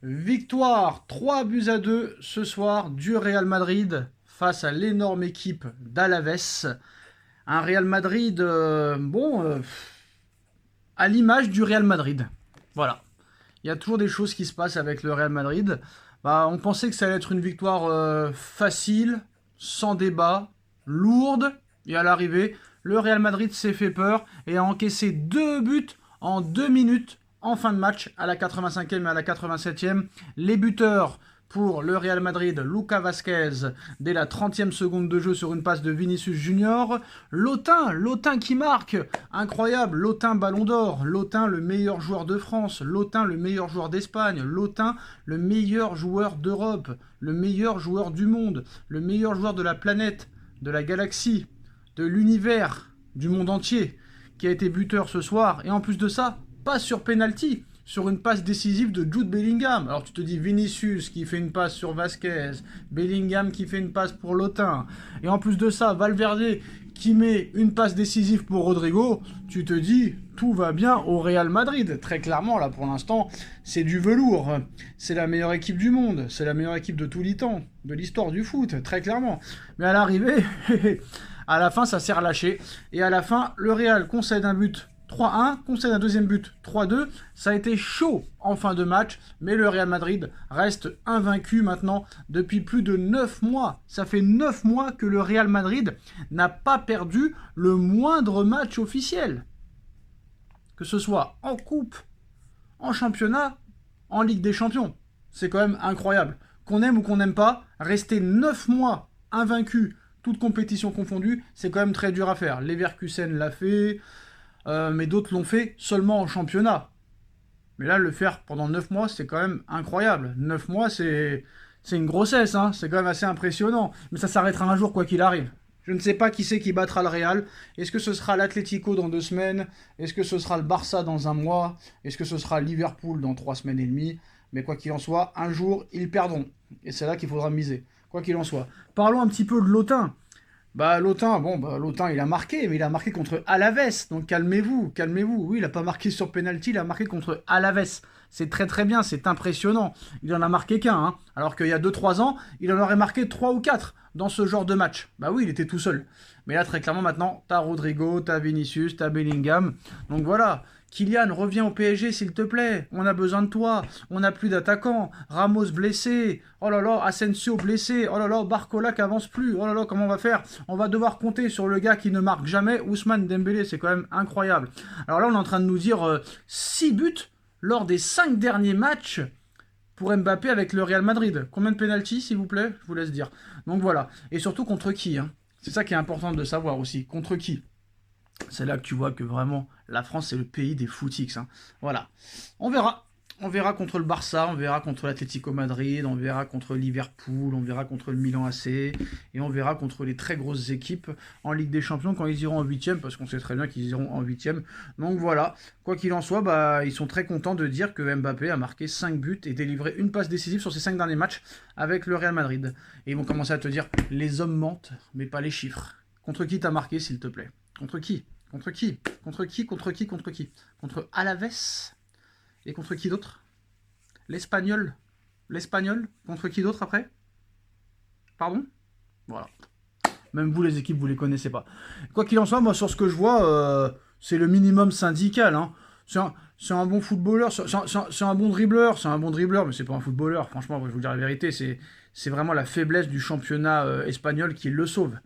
Victoire 3-2 ce soir du Real Madrid face à l'énorme équipe d'Alaves. Un Real Madrid, à l'image du Real Madrid. Voilà. Il y a toujours des choses qui se passent avec le Real Madrid. On pensait que ça allait être une victoire facile, sans débat, lourde. Et à l'arrivée, le Real Madrid s'est fait peur et a encaissé 2 buts en 2 minutes en fin de match, à la 85e et à la 87e. Les buteurs pour le Real Madrid, Lucas Vázquez, dès la 30e seconde de jeu sur une passe de Vinicius Junior. Lotin qui marque, incroyable, Lotin Ballon d'Or, Lotin le meilleur joueur de France, Lotin le meilleur joueur d'Espagne, Lotin le meilleur joueur d'Europe, le meilleur joueur du monde, le meilleur joueur de la planète, de la galaxie, de l'univers, du monde entier, qui a été buteur ce soir. Et en plus de ça, pas sur penalty, sur une passe décisive de Jude Bellingham. Alors tu te dis Vinicius qui fait une passe sur Vasquez, Bellingham qui fait une passe pour Lotin, et en plus de ça, Valverde qui met une passe décisive pour Rodrigo. Tu te dis, tout va bien au Real Madrid. Très clairement, là pour l'instant, c'est du velours. C'est la meilleure équipe du monde, c'est la meilleure équipe de tous les temps, de l'histoire du foot, très clairement. Mais à l'arrivée, à la fin, ça s'est relâché. Et à la fin, le Real concède un but 3-1, concède un deuxième but 3-2. Ça a été chaud en fin de match, mais le Real Madrid reste invaincu maintenant depuis plus de 9 mois. Ça fait 9 mois que le Real Madrid n'a pas perdu le moindre match officiel. Que ce soit en coupe, en championnat, en Ligue des Champions. C'est quand même incroyable. Qu'on aime ou qu'on n'aime pas, rester 9 mois invaincu, toute compétition confondue, c'est quand même très dur à faire. Leverkusen l'a fait, mais d'autres l'ont fait seulement en championnat. Mais là, le faire pendant 9 mois, c'est quand même incroyable. 9 mois, c'est une grossesse, hein. C'est quand même assez impressionnant. Mais ça s'arrêtera un jour, quoi qu'il arrive. Je ne sais pas qui c'est qui battra le Real. Est-ce que ce sera l'Atlético dans 2 semaines? Est-ce que ce sera le Barça dans un mois? Est-ce que ce sera Liverpool dans 3 semaines et demie? Mais quoi qu'il en soit, un jour, ils perdront. Et c'est là qu'il faudra miser. Quoi qu'il en soit. Parlons un petit peu de Lotin. Lotin, il a marqué, mais il a marqué contre Alaves. Donc calmez-vous. Oui, il n'a pas marqué sur penalty, il a marqué contre Alaves. C'est très très bien, c'est impressionnant. Il en a marqué qu'un, hein. Alors qu'il y a 2-3 ans, il en aurait marqué 3 ou 4 dans ce genre de match. Bah oui, il était tout seul. Mais là, très clairement, maintenant, t'as Rodrigo, t'as Vinicius, t'as Bellingham. Donc voilà. Kylian, reviens au PSG, s'il te plaît. On a besoin de toi. On n'a plus d'attaquants. Ramos blessé. Oh là là, Asensio blessé. Oh là là, Barcola qui avance plus. Oh là là, comment on va faire? On va devoir compter sur le gars qui ne marque jamais, Ousmane Dembélé. C'est quand même incroyable. Alors là, on est en train de nous dire 6 buts lors des 5 derniers matchs pour Mbappé avec le Real Madrid. Combien de pénaltys, s'il vous plaît? Je vous laisse dire. Donc voilà. Et surtout contre qui, hein? C'est ça qui est important de savoir aussi. Contre qui? C'est là que tu vois que vraiment la France c'est le pays des footix, hein. Voilà. On verra. On verra contre le Barça, on verra contre l'Atlético Madrid, on verra contre Liverpool, on verra contre le Milan AC, et on verra contre les très grosses équipes en Ligue des Champions quand ils iront en huitième, parce qu'on sait très bien qu'ils iront en huitième. Donc voilà, quoi qu'il en soit, ils sont très contents de dire que Mbappé a marqué 5 buts et délivré une passe décisive sur ses 5 derniers matchs avec le Real Madrid. Et ils vont commencer à te dire, les hommes mentent, mais pas les chiffres. Contre qui t'as marqué, s'il te plaît? Contre qui? Contre qui? Contre qui? Contre qui? Contre qui? Contre Alaves? Et contre qui d'autre? L'Espagnol? L'Espagnol? Contre qui d'autre après? Pardon? Voilà. Même vous, les équipes, vous les connaissez pas. Quoi qu'il en soit, moi, sur ce que je vois, c'est le minimum syndical, hein. C'est un bon footballeur, c'est un bon dribbleur, mais c'est pas un footballeur. Franchement, je vais vous dire la vérité, c'est vraiment la faiblesse du championnat espagnol qui le sauve.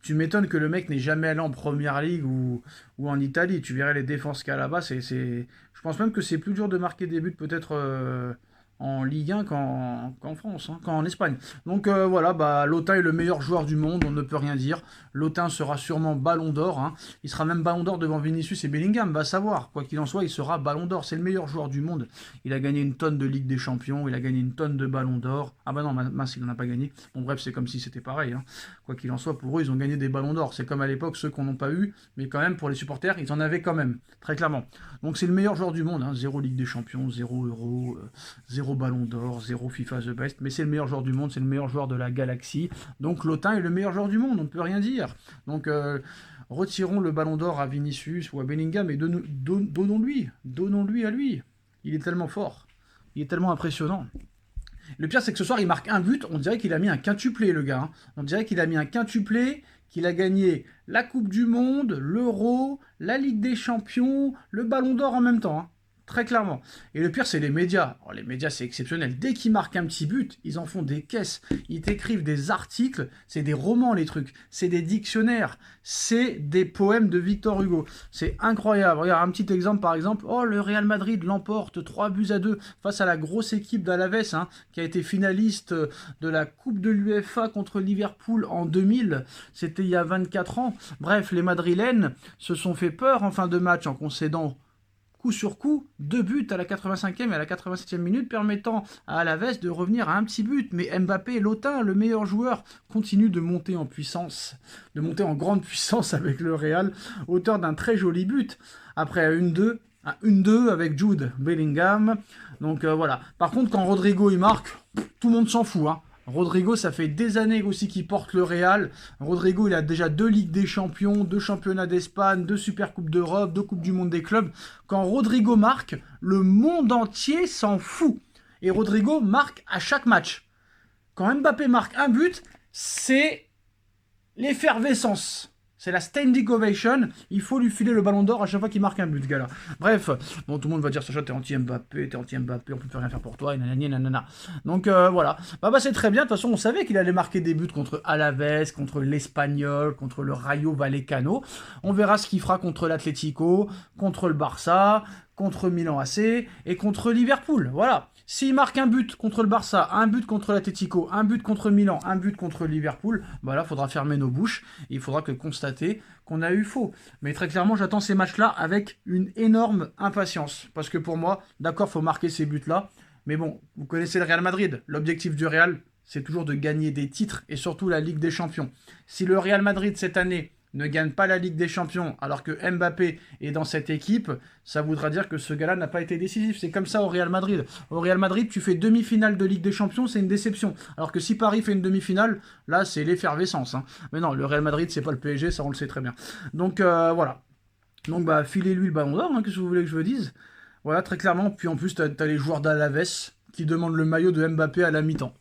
Tu m'étonnes que le mec n'ait jamais allé en Première Ligue ou en Italie. Tu verrais les défenses qu'il y a là-bas. Je pense même que c'est plus dur de marquer des buts peut-être en Ligue 1 qu'en France, hein, qu'en Espagne. Donc voilà, Lotin est le meilleur joueur du monde, on ne peut rien dire. Lotin sera sûrement Ballon d'Or, hein. Il sera même Ballon d'Or devant Vinicius et Bellingham, va savoir. Quoi qu'il en soit, il sera Ballon d'Or. C'est le meilleur joueur du monde. Il a gagné une tonne de Ligue des Champions, il a gagné une tonne de Ballon d'Or. Ah bah non, mince, il n'en a pas gagné. Bon bref, c'est comme si c'était pareil, hein. Quoi qu'il en soit, pour eux, ils ont gagné des Ballons d'Or. C'est comme à l'époque, ceux qu'on n'ont pas eu, mais quand même, pour les supporters, ils en avaient quand même, très clairement. Donc c'est le meilleur joueur du monde, hein. 0 Ligue des Champions, 0 Euro, 0 Ballon d'Or, 0 FIFA The Best, mais c'est le meilleur joueur du monde, c'est le meilleur joueur de la galaxie. Donc Lotin est le meilleur joueur du monde, on ne peut rien dire. Donc retirons le Ballon d'Or à Vinicius ou à Bellingham et donnons-lui à lui. Il est tellement fort. Il est tellement impressionnant. Le pire, c'est que ce soir, il marque un but. On dirait qu'il a mis un quintuplé, le gars. Hein. On dirait qu'il a mis un quintuplé, qu'il a gagné la Coupe du Monde, l'Euro, la Ligue des Champions, le Ballon d'Or en même temps. Hein. Très clairement. Et le pire, c'est les médias. Alors, les médias, c'est exceptionnel. Dès qu'ils marquent un petit but, ils en font des caisses. Ils t'écrivent des articles. C'est des romans, les trucs. C'est des dictionnaires. C'est des poèmes de Victor Hugo. C'est incroyable. Regarde, un petit exemple, par exemple. Oh, le Real Madrid l'emporte 3-2 face à la grosse équipe d'Alaves, hein, qui a été finaliste de la Coupe de l'UEFA contre Liverpool en 2000. C'était il y a 24 ans. Bref, les Madrilènes se sont fait peur en fin de match en concédant coup sur coup, 2 buts à la 85e et à la 87e minute, permettant à Alaves de revenir à un petit but. Mais Mbappé, l'Otin, le meilleur joueur, continue de monter en puissance, de monter en grande puissance avec le Real, auteur d'un très joli but. Après un 1-2 avec Jude Bellingham. Donc voilà. Par contre, quand Rodrigo il marque, tout le monde s'en fout, hein. Rodrigo, ça fait des années aussi qu'il porte le Real. Rodrigo, il a déjà 2 Ligues des Champions, 2 Championnats d'Espagne, 2 Supercoupes d'Europe, 2 Coupes du Monde des clubs. Quand Rodrigo marque, le monde entier s'en fout. Et Rodrigo marque à chaque match. Quand Mbappé marque un but, c'est l'effervescence. C'est la standing ovation. Il faut lui filer le ballon d'or à chaque fois qu'il marque un but, ce gars-là. Bref, bon, tout le monde va dire Sacha, t'es anti-Mbappé, on peut plus rien faire pour toi, et nanana. Donc voilà. Bah c'est très bien. De toute façon, on savait qu'il allait marquer des buts contre Alaves, contre l'Espagnol, contre le Rayo Vallecano. On verra ce qu'il fera contre l'Atlético, contre le Barça, contre Milan AC et contre Liverpool. Voilà. S'il marque un but contre le Barça, un but contre l'Atlético, un but contre Milan, un but contre Liverpool, bah là, il faudra fermer nos bouches et il faudra que constater qu'on a eu faux. Mais très clairement, j'attends ces matchs-là avec une énorme impatience. Parce que pour moi, d'accord, il faut marquer ces buts-là. Mais bon, vous connaissez le Real Madrid. L'objectif du Real, c'est toujours de gagner des titres et surtout la Ligue des Champions. Si le Real Madrid, cette année, ne gagne pas la Ligue des Champions alors que Mbappé est dans cette équipe, ça voudra dire que ce gars-là n'a pas été décisif. C'est comme ça au Real Madrid. Au Real Madrid, tu fais demi-finale de Ligue des Champions, c'est une déception. Alors que si Paris fait une demi-finale, là, c'est l'effervescence. Hein. Mais non, le Real Madrid, c'est pas le PSG, ça on le sait très bien. Donc voilà. Donc bah, filez-lui le ballon d'or, hein, qu'est-ce que vous voulez que je vous dise? Voilà, très clairement. Puis en plus, t'as les joueurs d'Alaves qui demandent le maillot de Mbappé à la mi-temps.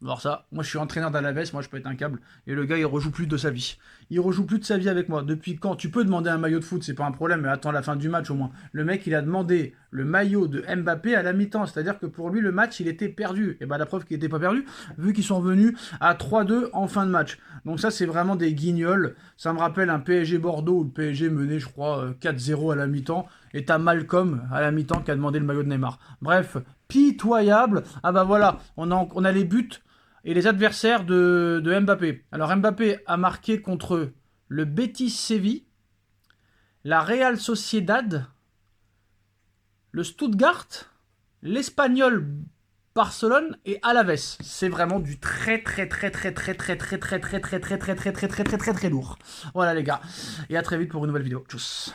Alors ça, moi je suis entraîneur d'Alaves, moi je peux être un câble. Et le gars il rejoue plus de sa vie. Il rejoue plus de sa vie avec moi. Depuis quand? Tu peux demander un maillot de foot, c'est pas un problème, mais attends la fin du match au moins. Le mec il a demandé le maillot de Mbappé à la mi-temps. C'est-à-dire que pour lui le match il était perdu. Et bah la preuve qu'il était pas perdu, vu qu'ils sont venus à 3-2 en fin de match. Donc ça c'est vraiment des guignols. Ça me rappelle un PSG Bordeaux où le PSG menait je crois 4-0 à la mi-temps. Et t'as Malcolm à la mi-temps qui a demandé le maillot de Neymar. Bref, pitoyable. Ah bah voilà, on a les buts et les adversaires de Mbappé. Alors Mbappé a marqué contre le Betis Séville, la Real Sociedad, le Stuttgart, l'Espagnol Barcelone et Alaves. C'est vraiment du très lourd. Voilà les gars. Et à très vite pour une nouvelle vidéo. Tchuss.